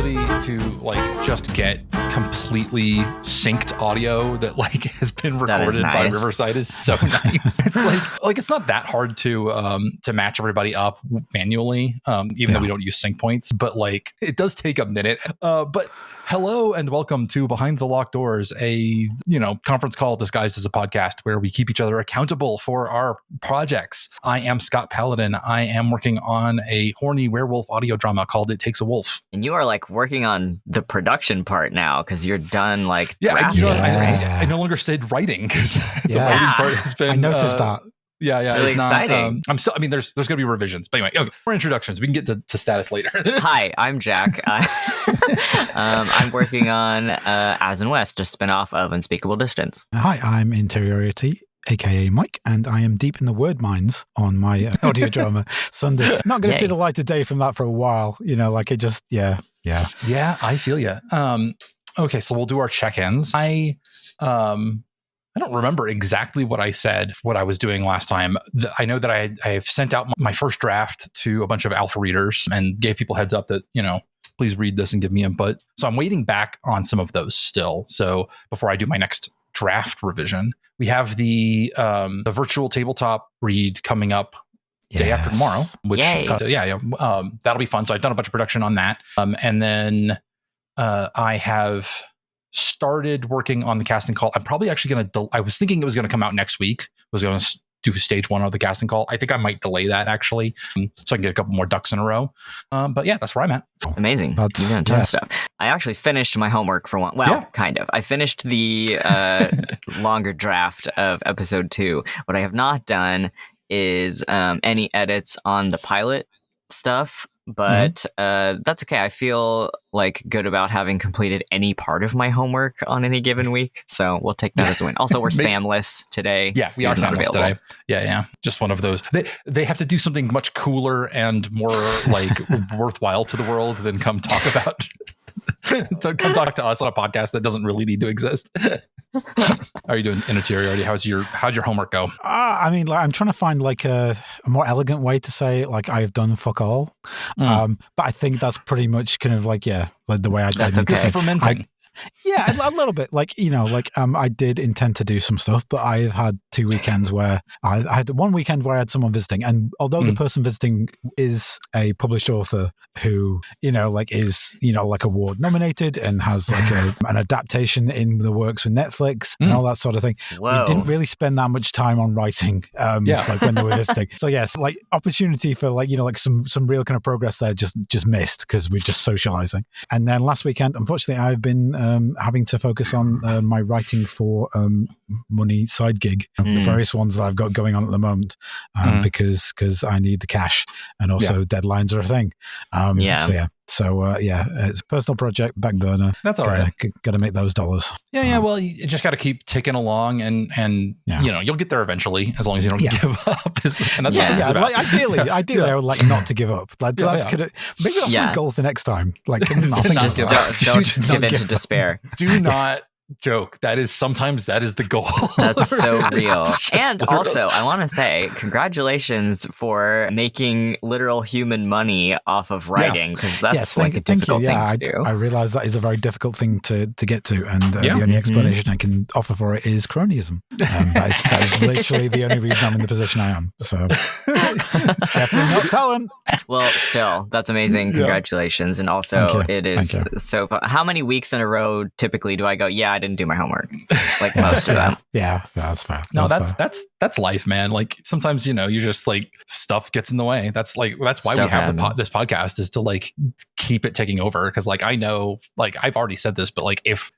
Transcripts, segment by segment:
ability to like just get completely synced audio that like has been recorded by Riverside is so nice. It's like it's not that hard to match everybody up manually, even though we don't use sync points, but like it does take a minute. But hello and welcome to Behind the Locked Doors, a conference call disguised as a podcast where we keep each other accountable for our projects. I am Scott Paladin. I am working on a horny werewolf audio drama called It Takes a Wolf. And you are like working on the production part now because you're done like drafting. I no longer said writing because the writing part has been. I noticed that. Yeah, it's really exciting. I'm still. I mean, there's going to be revisions, but anyway, okay, more introductions. We can get to status later. Hi, I'm Jack. I'm working on As in West, a spinoff of Unspeakable Distance. Hi, I'm Interiority, aka Mike, and I am deep in the word mines on my audio drama Sunday. Not going to see the light of day from that for a while. Like it just, yeah. I feel you. Okay, so we'll do our check-ins. I don't remember exactly what I said, what I was doing last time. I know that I have sent out my first draft to a bunch of alpha readers and gave people heads up that, please read this and give me input. So I'm waiting back on some of those still. So before I do my next draft revision, we have the virtual tabletop read coming up day after tomorrow, which that'll be fun. So I've done a bunch of production on that. And then I have started working on the casting call. I'm probably actually going to, I was thinking it was going to come out next week. I was going to do stage 1 of the casting call. I think I might delay that actually, so I can get a couple more ducks in a row. But yeah, that's where I'm at. Amazing. That's You've done a ton of stuff. I actually finished my homework for one. Well, kind of. I finished the longer draft of episode 2. What I have not done is any edits on the pilot stuff. But that's okay. I feel like good about having completed any part of my homework on any given week. So we'll take that as a win. Also, we're Samless today. Yeah, we are Samless today. Yeah. Just one of those. They have to do something much cooler and more like worthwhile to the world than come talk about. To come talk to us on a podcast that doesn't really need to exist. How are you doing, Interiority? How'd your homework go? I mean, like, I'm trying to find like a more elegant way to say it, like I've done fuck all. But I think that's pretty much kind of like the way I did. That's okay. Fermenting. Yeah, a little bit. I did intend to do some stuff, but I've had 2 weekends where I had one weekend where I had someone visiting, and although the person visiting is a published author who, is, like award nominated and has like an adaptation in the works with Netflix and all that sort of thing, we didn't really spend that much time on writing, like when they were visiting. So yes, like opportunity for some real kind of progress there just missed because we're just socializing. And then last weekend, unfortunately, I've been having to focus on my writing for money side gig, the various ones that I've got going on at the moment, because I need the cash, and also deadlines are a thing. So it's a personal project, back burner. That's all right. Got to make those dollars. Yeah. Well, you just got to keep ticking along, and you'll get there eventually, as long as you don't give up. And that's what this is about. Ideally, I would like not to give up. Maybe that's my goal for next time. Like, just don't give in to despair. Do not joke. Sometimes that is the goal. That's so real. And also, I want to say congratulations for making literal human money off of writing, because that's a difficult thing to do. I realize that is a very difficult thing to get to, and the only explanation I can offer for it is cronyism. That is literally the only reason I'm in the position I am. So definitely not talent. Well, still, that's amazing. Congratulations. And also, it is so fun. How many weeks in a row typically do I go, I didn't do my homework? Like most of them. Yeah, that's fair. That's life, man. Like sometimes, you just like stuff gets in the way. That's why we have this podcast, is to like keep it taking over. Cause like, I know, like I've already said this, but like if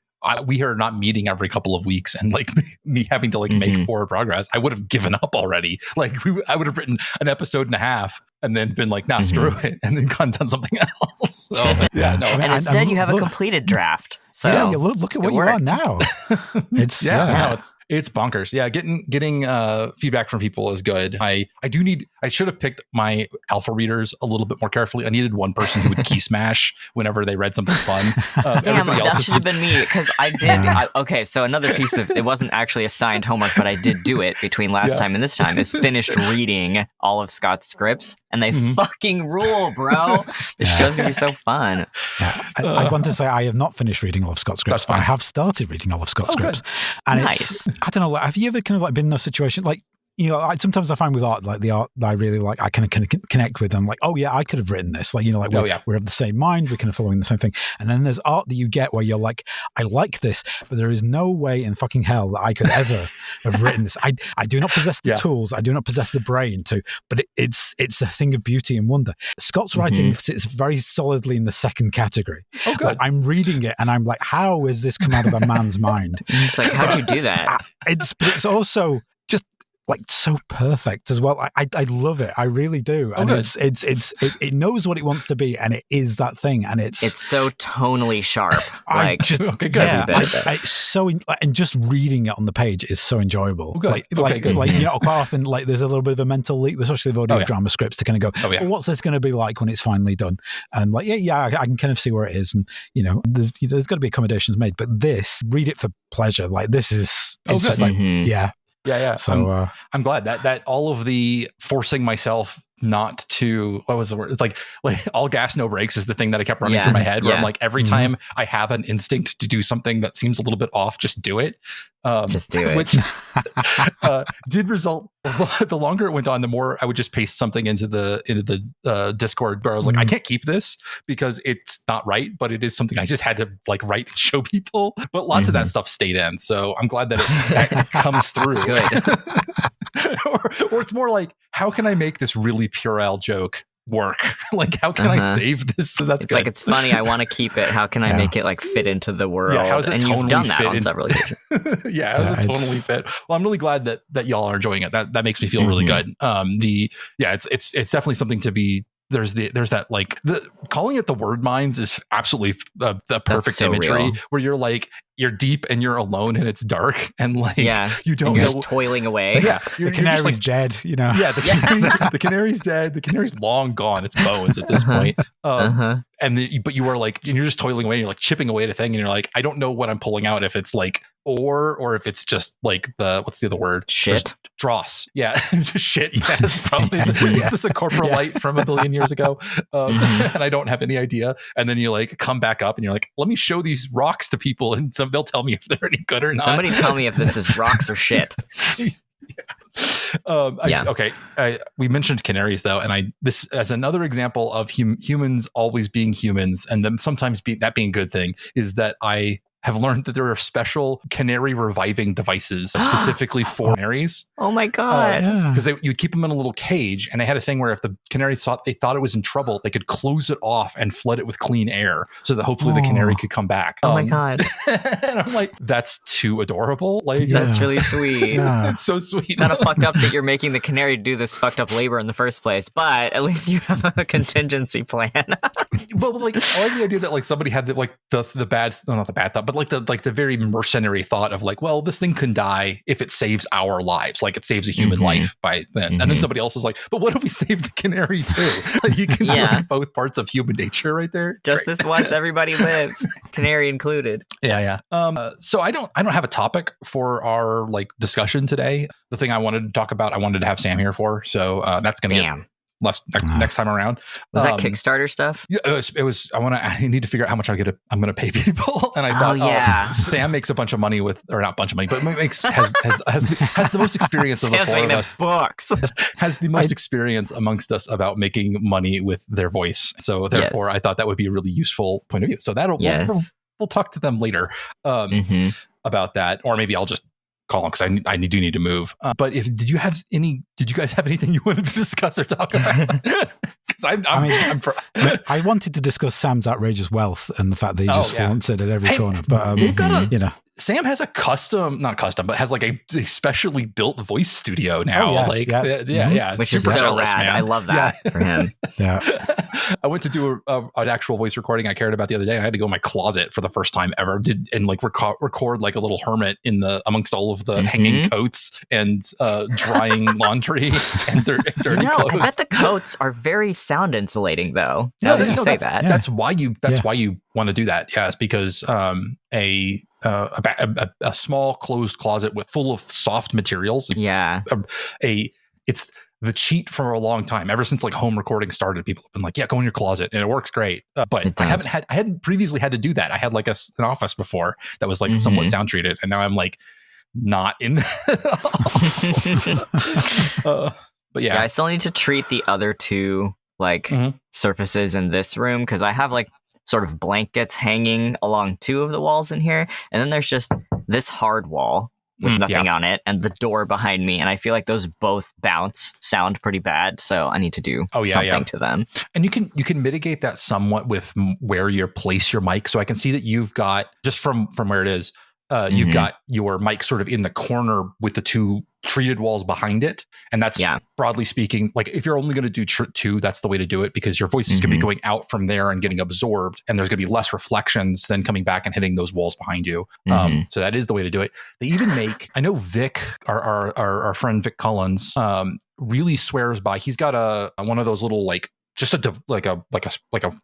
we are not meeting every couple of weeks and like me having to like make forward progress, I would have given up already. Like I would have written an episode and a half and then been like, nah, screw it. And then done something else. So, and instead you have a completed draft. So yeah, you look at what you are now. It's it's bonkers. Yeah, getting feedback from people is good. I should have picked my alpha readers a little bit more carefully. I needed one person who would key smash whenever they read something fun. Damn, that should have been me, because I did. Okay, so another piece of it wasn't actually assigned homework, but I did do it between last time and this time. Is finished reading all of Scott's scripts, and they fucking rule, bro. This show's gonna be so fun. Yeah, I want to say I have not finished reading all of Scott's scripts, but I have started reading all of Scott's scripts, and nice. I don't know. Have you ever kind of like been in a situation like, you know, sometimes I find with art, like the art that I really like, I kind of connect with. I'm like, oh yeah, I could have written this. Like, you know, like we're of the same mind. We're kind of following the same thing. And then there's art that you get where you're like, I like this, but there is no way in fucking hell that I could ever have written this. I do not possess the tools. I do not possess the brain to, but it's a thing of beauty and wonder. Scott's writing sits very solidly in the second category. Oh, good. Like, I'm reading it and I'm like, how is this come out of a man's mind? It's like, how'd you do that? It's also just like so perfect as well. I love it. I really do. And it knows what it wants to be, and it is that thing. And it's so tonally sharp. Like, it's so and just reading it on the page is so enjoyable. Good. Like you know, quite often like there's a little bit of a mental leap, especially with audio drama scripts, to kind of go, well, what's this going to be like when it's finally done? And like, I can kind of see where it is, and you know, there's got to be accommodations made. But this, read it for pleasure. Like this is, it's just like, Yeah. So I'm glad that all of the forcing myself not to, what was the word? It's like all gas, no brakes is the thing that I kept running through my head, where I'm like, every time I have an instinct to do something that seems a little bit off, just do it. Just do it. Which did result, the longer it went on, the more I would just paste something into the Discord where I was like, I can't keep this because it's not right, but it is something I just had to like write and show people. But lots of that stuff stayed in. So I'm glad that that comes through. Good. or it's more like, how can I make this really puerile joke work? Like, how can I save this? So that's it's good. Like, it's funny. I want to keep it. How can I make it like fit into the world? Yeah, how does it and totally you've done that fit on several occasions. How does it totally fit? Well, I'm really glad that y'all are enjoying it. That makes me feel really good. It's definitely something to be. There's that like calling it the word mines is absolutely the perfect imagery real. Where you're like, you're deep and you're alone and it's dark and like you don't know, just toiling away. The canary's like, dead, you know. The canary's dead. The canary's long gone. It's bones at this point. But you are like, and you're just toiling away. And you're like chipping away at a thing, and you're like, I don't know what I'm pulling out. If it's like ore or if it's just like what's the other word? Shit. Dross. Yeah, just shit. Yes, probably. Is this a corporalite from a billion years ago? And I don't have any idea. And then you like come back up and you're like, let me show these rocks to people, and they'll tell me if they're any good or not. Somebody tell me if this is rocks or shit. We mentioned canaries though, and this as another example of humans always being humans, and them sometimes being a good thing, is that I have learned that there are special canary reviving devices specifically for canaries. Oh my God. Because you'd keep them in a little cage, and they had a thing where if the canary thought it was in trouble, they could close it off and flood it with clean air so that hopefully the canary could come back. Oh my God. And I'm like, that's too adorable. Like that's really sweet. It's so sweet. Kind of fucked up that you're making the canary do this fucked up labor in the first place, but at least you have a contingency plan. Well, like I like the idea that like somebody had the bad, not the bad thought, but like the very mercenary thought of like, well, this thing can die if it saves our lives, like it saves a human life by this. And then somebody else is like, but what if we save the canary too? Like you can see like both parts of human nature right there. Justice once everybody lives, canary included. So I don't have a topic for our like discussion today. The thing I wanted to talk about, I wanted to have Sam here for, so that's gonna get next time around. Was that Kickstarter stuff? Yeah, it was. I need to figure out how much I'm going to pay people, and I thought, Sam makes a bunch of money or not a bunch of money, but has the most experience of the four of us. Books has the most experience amongst us about making money with their voice. So therefore, I thought that would be a really useful point of view. So we'll talk to them later about that, or maybe I'll just call them because I do need to move. But did you guys have anything you wanted to discuss or talk about? Because I wanted to discuss Sam's outrageous wealth and the fact that he just flaunts it at every corner. But we've got Sam has not custom, but has like a specially built voice studio now. Which is so jealous, rad. man. I love that for him. Yeah. I went to do an actual voice recording I cared about the other day, and I had to go in my closet for the first time ever, and like record like a little hermit amongst all of the hanging coats and drying laundry and dirty clothes. I bet the coats are very sound insulating, though. Yeah, That's why you want to do that. Yeah, it's because a small closed closet full of soft materials. Yeah, it's the cheat for a long time. Ever since like home recording started, people have been like, "Yeah, go in your closet," and it works great. But I hadn't previously had to do that. I had like an office before that was like somewhat sound treated, and now I'm like not in. But yeah, I still need to treat the other two like surfaces in this room, because I have like sort of blankets hanging along two of the walls in here, and then there's just this hard wall with nothing on it, and the door behind me, and I feel like those both sound pretty bad, so I need to do something to them. And you can mitigate that somewhat with where you place your mic. So I can see that you've got, just from where it is, you've got your mic sort of in the corner with the two treated walls behind it, and that's broadly speaking, like if you're only going to do two, that's the way to do it, because your voice is going to be going out from there and getting absorbed, and there's going to be less reflections than coming back and hitting those walls behind you. So that is the way to do it. They even make, I know Vic, our friend Vic Collins, really swears by. He's got one of those little like just like a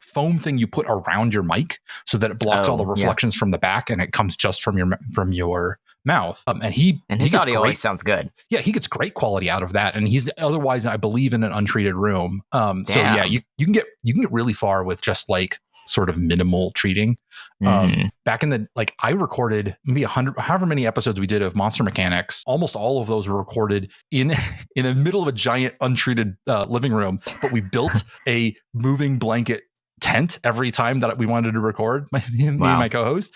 foam thing you put around your mic so that it blocks all the reflections from the back, and it comes just from your mouth. And his audio always sounds good. Yeah, he gets great quality out of that, and he's otherwise, I believe, in an untreated room. So yeah, you can get really far with just like sort of minimal treating. Back in the, like, I recorded maybe 100, however many episodes we did of Monster Mechanics. Almost all of those were recorded in the middle of a giant untreated living room, but we built a moving blanket tent every time that we wanted to record. Me and my co-host,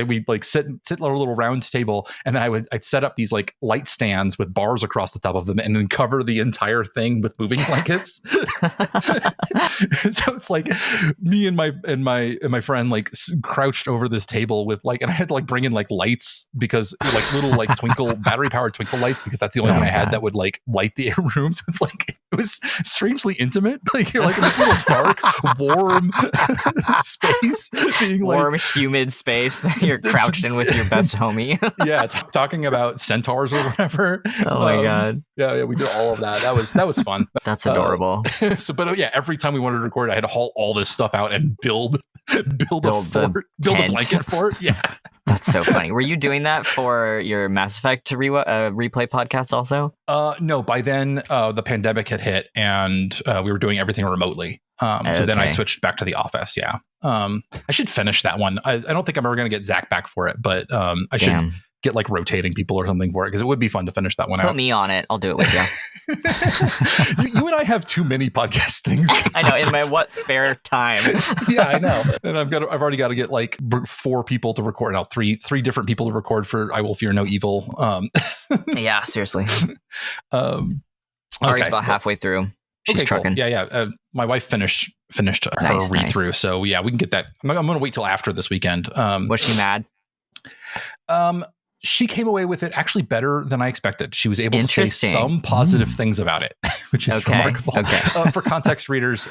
we'd like sit at our little round table, and then I'd set up these like light stands with bars across the top of them, and then cover the entire thing with moving blankets. So it's like me and my friend like crouched over this table with like, and I had to like bring in like lights, because like little like battery powered twinkle lights, because that's the only one I had that would like light the room. So it's like, it was strangely intimate. Like you're like in this little dark, warm space, being warm, like, humid space that you're crouched in with your best homie. Talking about centaurs or whatever. Oh my god! Yeah, we did all of that. That was fun. That's adorable. But every time we wanted to record, I had to haul all this stuff out and build a blanket for it. Yeah. That's so funny. Were you doing that for your Mass Effect replay podcast also? No, by then the pandemic had hit, and we were doing everything remotely. So then I switched back to the office. Yeah. I should finish that one. I don't think I'm ever going to get Zach back for it, but I should get like rotating people or something for it, because it would be fun to finish that one out. Put me on it. I'll do it with you. You and I have too many podcast things. I know, in my spare time. Yeah, I know. And I've already got to get like 4 people to record now, three different people to record for I Will Fear No Evil. Yeah, seriously. Ari's about halfway through. She's trucking. Cool. Yeah. My wife finished her read through, so yeah, we can get that. I'm going to wait till after this weekend. Was she mad? She came away with it actually better than I expected. She was able to say some positive things about it, which is remarkable. For context readers,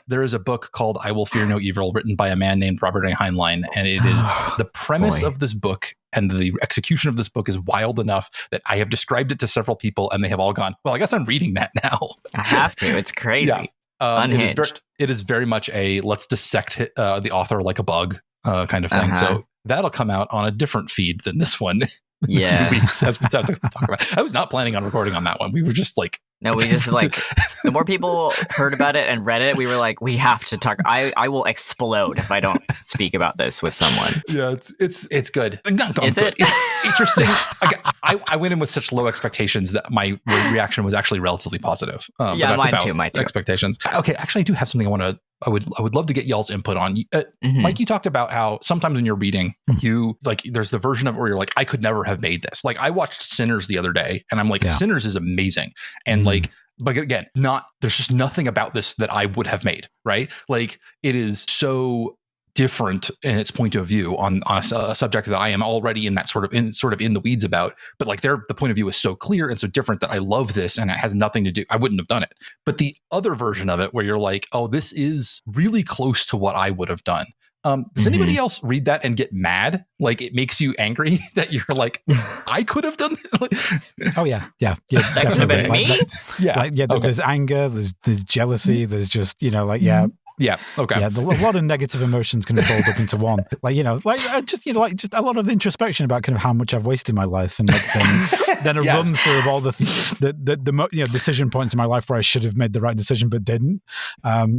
there is a book called I Will Fear No Evil, written by a man named Robert A. Heinlein. And it is the premise of this book and the execution of this book is wild enough that I have described it to several people, and they have all gone, well, I guess I'm reading that now. I have to. It's crazy. Yeah. Unhinged. It is very much a let's dissect the author like a bug kind of thing. So that'll come out on a different feed than this one in a few weeks, as we talk about. I was not planning on recording on that one. We were just like, the more people heard about it and read it, we were like, we have to talk. I will explode if I don't speak about this with someone. Yeah, it's good. Is it? It's interesting. I went in with such low expectations that my reaction was actually relatively positive. Yeah, mine too. Expectations. Okay, actually, I do have something I would love to get y'all's input on. Mike, you talked about how sometimes when you're reading, you like, there's the version of it where you're like, I could never have made this. Like, I watched Sinners the other day, and I'm like, Sinners is amazing. And like, but again, there's just nothing about this that I would have made, right? Like, it is so different in its point of view on a subject that I am already in that sort of in the weeds about, but like the point of view is so clear and so different that I love this, and it has nothing to do. I wouldn't have done it. But the other version of it, where you're like, oh, this is really close to what I would have done. Does anybody else read that and get mad? Like, it makes you angry that you're like, I could have done that? Oh yeah, that could have been me. There's anger, there's jealousy, there's just Yeah. Okay. Yeah, a lot of negative emotions kind of rolled up into one. Just a lot of introspection about kind of how much I've wasted my life, and then a run through of all the decision points in my life where I should have made the right decision but didn't.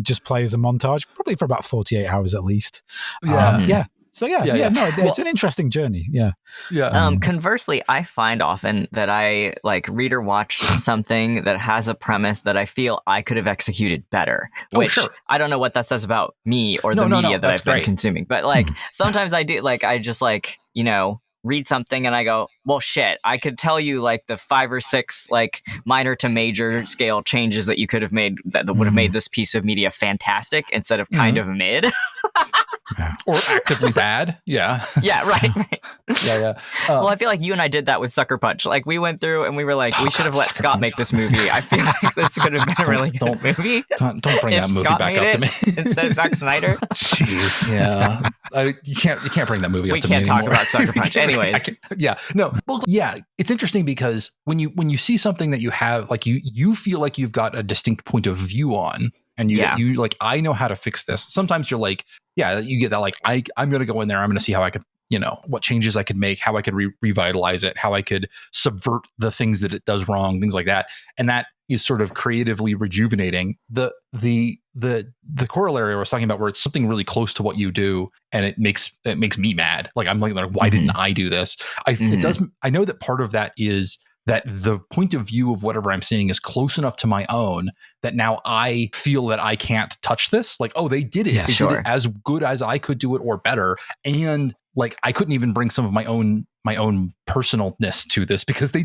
Just play as a montage, probably for about 48 hours at least. So it's an interesting journey. Yeah. Conversely, I find often that I read or watch something that has a premise that I feel I could have executed better. Which I don't know what that says about me or the media that I've been consuming. But sometimes I do. I just read something and I go, well, shit, I could tell you the 5 or 6 minor to major scale changes that you could have made that would have made this piece of media fantastic instead of kind of mid. Or actively bad. Yeah. Yeah, right. Yeah. Well, I feel like you and I did that with Sucker Punch. We went through and we were like, we should have let Scott make this movie. I feel like this could have been a really good movie. Don't bring that movie Scott back up to me. Instead of Zack Snyder. Jeez. Yeah. You can't bring that movie up to me anymore. We can't talk about Sucker Punch. Anyways. It's interesting because when you see something that you have, you feel like you've got a distinct point of view on, and you I know how to fix this. Sometimes you're like, you get that I'm going to go in there. I'm going to see how I could, what changes I could make, how I could revitalize it, how I could subvert the things that it does wrong, things like that. And that is sort of creatively rejuvenating. The corollary I was talking about, where it's something really close to what you do, and it makes me mad. I'm like, why didn't I do this? It does. I know that part of that is that the point of view of whatever I'm seeing is close enough to my own that now I feel that I can't touch this. They did it. They did it as good as I could do it, or better. And I couldn't even bring some of my own personalness to this, because they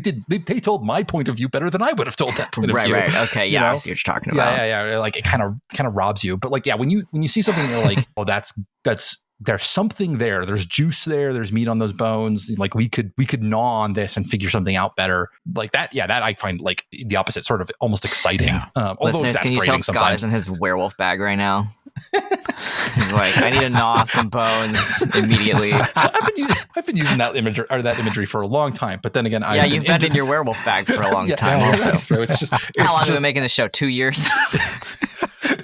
told my point of view better than I would have told that point of view. Right. Okay. Yeah. I see what you're talking about. Yeah. It kind of robs you. But when you see something, you're like, oh, that's there's something there. There's juice there. There's meat on those bones. We could gnaw on this and figure something out better. That I find the opposite, sort of almost exciting. Yeah. Although listeners, can you tell Scott is in his werewolf bag right now? He's like, I need to gnaw some bones immediately. I've been using that imagery for a long time, but then again, you've been in your werewolf bag for a long time. That's true. How long have you been making this show? 2 years.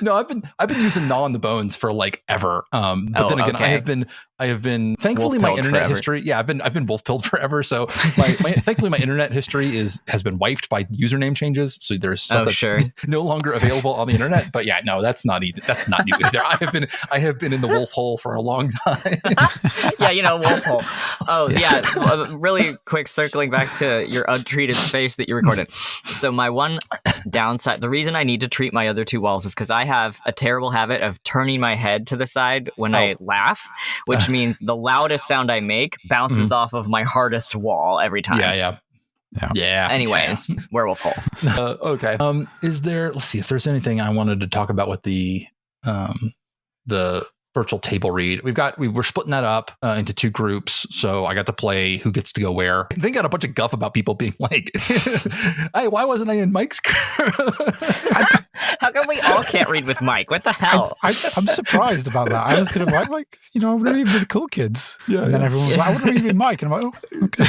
No, I've been using gnaw on the bones for ever. But then again, okay. I have been thankfully my internet forever. History. Yeah, I've been wolf pilled forever. So thankfully my internet history has been wiped by username changes. So there's stuff that's no longer available on the internet. But that's not new either. I have been in the wolf hole for a long time. Wolf hole. Oh yeah. Really quick, circling back to your untreated space that you recorded. So my one downside, the reason I need to treat my other 2 walls is because I have a terrible habit of turning my head to the side when I laugh, which means the loudest sound I make bounces off of my hardest wall every time. Yeah. Anyways, werewolf hole. Okay. Let's see if there's anything I wanted to talk about with the virtual table read. We're splitting that up into 2 groups. So I got to play who gets to go where. They got a bunch of guff about people being like, hey, why wasn't I in Mike's group? How come we all can't read with Mike? What the hell? I'm surprised about that. I was kind of I want to read with the cool kids. Yeah, and then everyone was like, I want to read with Mike. And I'm like, oh, okay.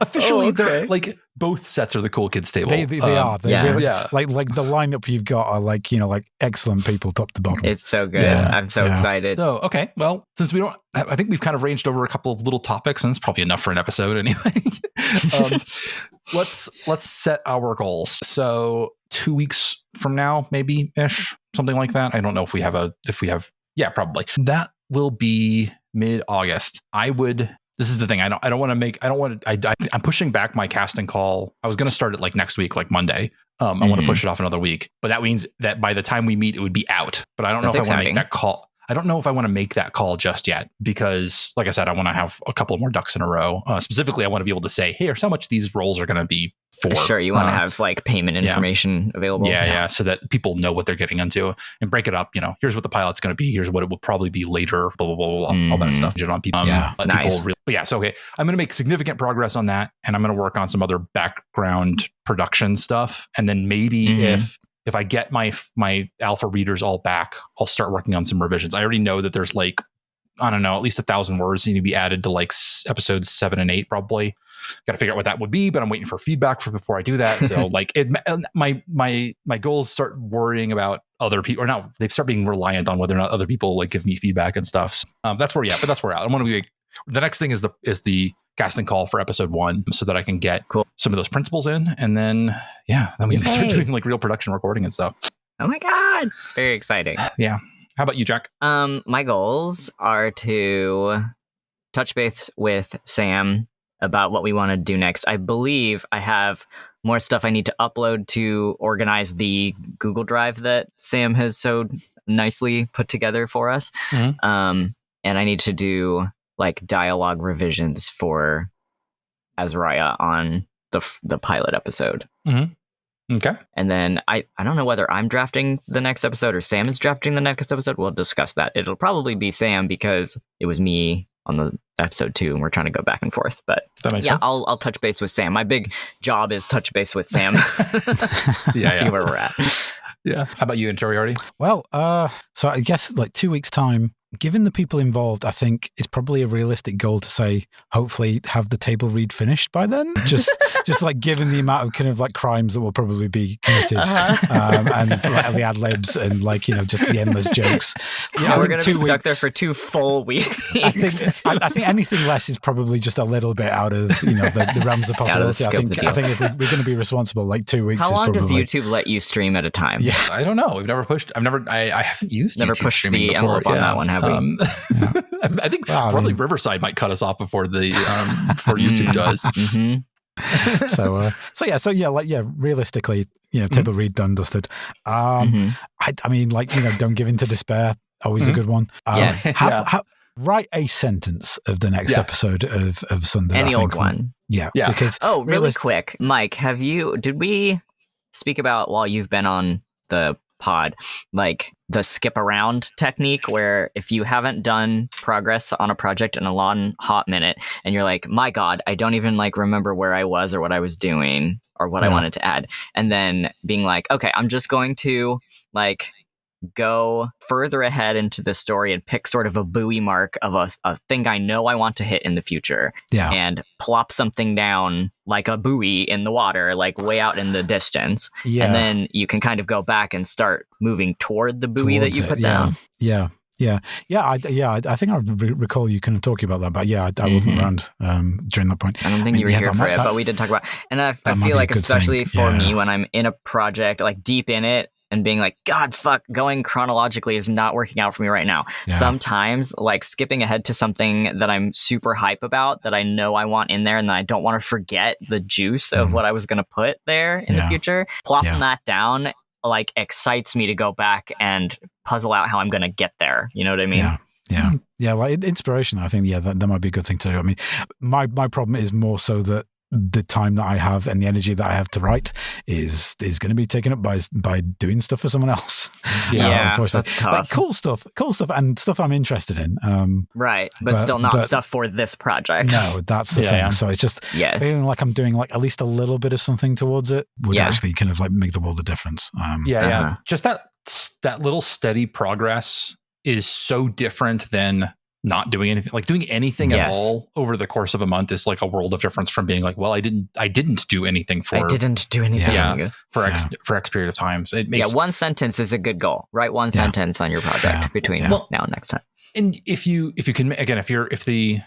Officially, they're both sets are the cool kids table. They are. They're really, the lineup you've got are excellent people top to bottom. It's so good. Yeah. I'm so excited. So, okay. Well, since I think we've kind of ranged over a couple of little topics, and it's probably enough for an episode anyway. Let's set our goals. So 2 weeks from now, maybe ish, something like that. I don't know if we have probably. That will be mid-August. This is the thing. I'm pushing back my casting call. I was going to start it next week, Monday. I want to push it off another week, but that means that by the time we meet, it would be out. But I don't know if I want to make that call. I don't know if I want to make that call just yet because, like I said, I want to have a couple more ducks in a row. Specifically, I want to be able to say, hey, here's how much these roles are going to be for. Sure, you want to have like payment information available. Yeah, so that people know what they're getting into and break it up. Here's what the pilot's going to be. Here's what it will probably be later. Blah blah blah blah. All that stuff. On people. Nice. So okay, I'm going to make significant progress on that, and I'm going to work on some other background production stuff, and then maybe if I get my alpha readers all back, I'll start working on some revisions. I already know that there's like, I don't know, at least 1,000 words need to be added to like episodes 7 and 8 probably. Got to figure out what that would be, but I'm waiting for feedback before I do that. So like my goals start worrying about other people, or now they start being reliant on whether or not other people like give me feedback and stuff. That's where that's where I want to be. The next thing is the casting call for episode 1 so that I can get some of those principles in. And then, then we can start doing like real production recording and stuff. Oh my God. Very exciting. Yeah. How about you, Jack? My goals are to touch base with Sam about what we want to do next. I believe I have more stuff I need to upload to organize the Google Drive that Sam has so nicely put together for us. And I need to do like dialogue revisions for Azariah on the pilot episode. Okay. And then I don't know whether I'm drafting the next episode or Sam is drafting the next episode. We'll discuss that. It'll probably be Sam because it was me on the episode 2 and we're trying to go back and forth. But that makes sense. I'll touch base with Sam. My big job is touch base with Sam. See where we're at. Yeah. How about you, Interiority? Well, so I guess like 2 weeks' time, given the people involved, I think it's probably a realistic goal to say, hopefully have the table read finished by then. Just like given the amount of kind of like crimes that will probably be committed and like, the ad libs and like, just the endless jokes. We're going to be stuck there for 2 full weeks. I think anything less is probably just a little bit out of, the realms of possibility. I think if we're going to be responsible, like 2 weeks. How long does YouTube let you stream at a time? Yeah, I don't know. I haven't used never YouTube pushed streaming the before. envelope on that one, have we? I think probably Riverside might cut us off before YouTube does. Realistically, table read done, dusted. I mean, like, don't give in to despair. Always a good one. Yes. Write a sentence of the next episode of Sunday. Any old one. Yeah. Because really quick, Mike, did we speak about while you've been on the pod, like the skip around technique, where if you haven't done progress on a project in a long hot minute and you're like, my God, I don't even like remember where I was or what I was doing or what I wanted to add. And then being like, okay, I'm just going to like go further ahead into the story and pick sort of a buoy mark of a thing I know I want to hit in the future and plop something down like a buoy in the water, like way out in the distance. Yeah. And then you can kind of go back and start moving toward the buoy that you put down. Yeah. I think I recall you kind of talking about that, but I wasn't around during that point. I don't think you were here for it, but we did talk about it. And I feel like especially for me when I'm in a project, like deep in it, and being like, God, fuck, going chronologically is not working out for me right now. Yeah. Sometimes, like, skipping ahead to something that I'm super hype about, that I know I want in there, and then I don't want to forget the juice of what I was going to put there in the future. Plopping that down, like, excites me to go back and puzzle out how I'm going to get there. You know what I mean? Yeah, like inspiration, I think, that might be a good thing to do. I mean, my problem is more so that the time that I have and the energy that I have to write is going to be taken up by doing stuff for someone else. Unfortunately. That's tough. Like cool stuff and stuff I'm interested in. Right, but still not stuff for this project. No, that's the thing. So it's just feeling like I'm doing like at least a little bit of something towards it would actually kind of like make the world a difference. Just that little steady progress is so different than not doing anything. Like doing anything at all over the course of a month is like a world of difference from being like, well, I didn't do anything for X period of time. So it makes one sentence is a good goal. Write one sentence on your project between now and next time. And if you can, again, if the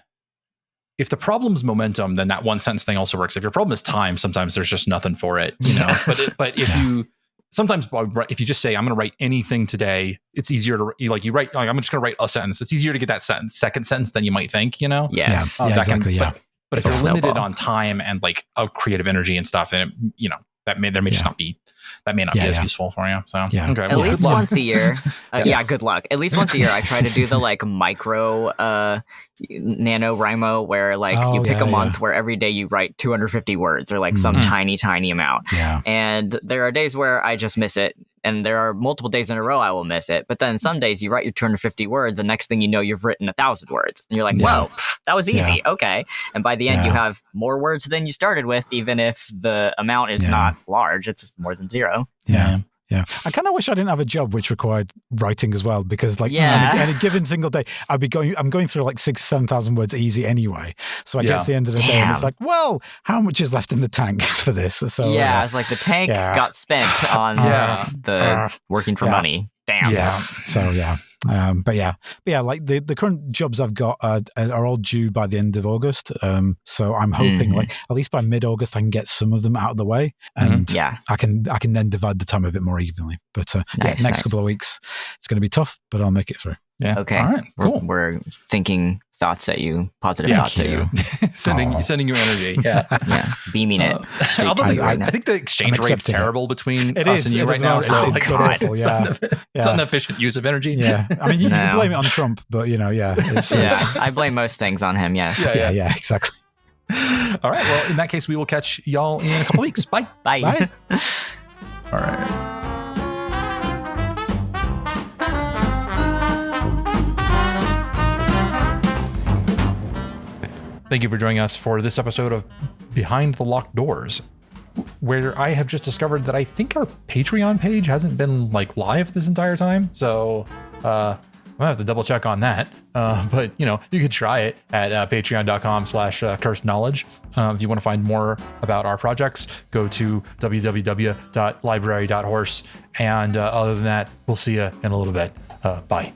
problem's momentum, then that one sentence thing also works. If your problem is time, sometimes there's just nothing for it, you know. But if you sometimes if you just say, I'm going to write anything today, it's easier to you write, like, I'm just going to write a sentence. It's easier to get that second sentence than you might think, you know? Yes. Exactly. But if you're limited on time and like a creative energy and stuff, then, there may just not be that may not be as useful for you. So okay, at least once a year. Good luck. At least once a year, I try to do the like micro NaNoWriMo where like you pick a month where every day you write 250 words or like some tiny amount. Yeah. And there are days where I just miss it. And there are multiple days in a row I will miss it. But then some days you write your 250 words. The next thing you know, you've written 1,000 words. And you're like, whoa, that was easy. Okay. And by the end, you have more words than you started with, even if the amount is not large. It's more than 0. Yeah. Yeah, I kind of wish I didn't have a job which required writing as well, because like any given single day, I'm going through like 7,000 words easy anyway. So I get to the end of the day and it's like, well, how much is left in the tank for this? So it's like the tank got spent on the working for money. Damn. Yeah. So but like the current jobs I've got are all due by the end of August. So I'm hoping like at least by mid-August I can get some of them out of the way, and I can then divide the time a bit more evenly. But next couple of weeks it's going to be tough, but I'll make it through. Yeah. Okay. All right. Cool. We're thinking thoughts at you, positive thoughts at you. sending you energy. Yeah. Beaming it. I think the exchange rate's terrible between us and you right now. So it's an efficient use of energy. Yeah. I mean, you can blame it on Trump, but I blame most things on him. Yeah. Yeah. Exactly. All right. Well, in that case, we will catch y'all in a couple weeks. Bye. Bye. All right. Thank you for joining us for this episode of Behind the Locked Doors, where I have just discovered that I think our Patreon page hasn't been like live this entire time. So I'm gonna have to double check on that. But you could try it at patreon.com/cursed knowledge. If you want to find more about our projects, go to www.library.horse. And other than that, we'll see you in a little bit. Bye.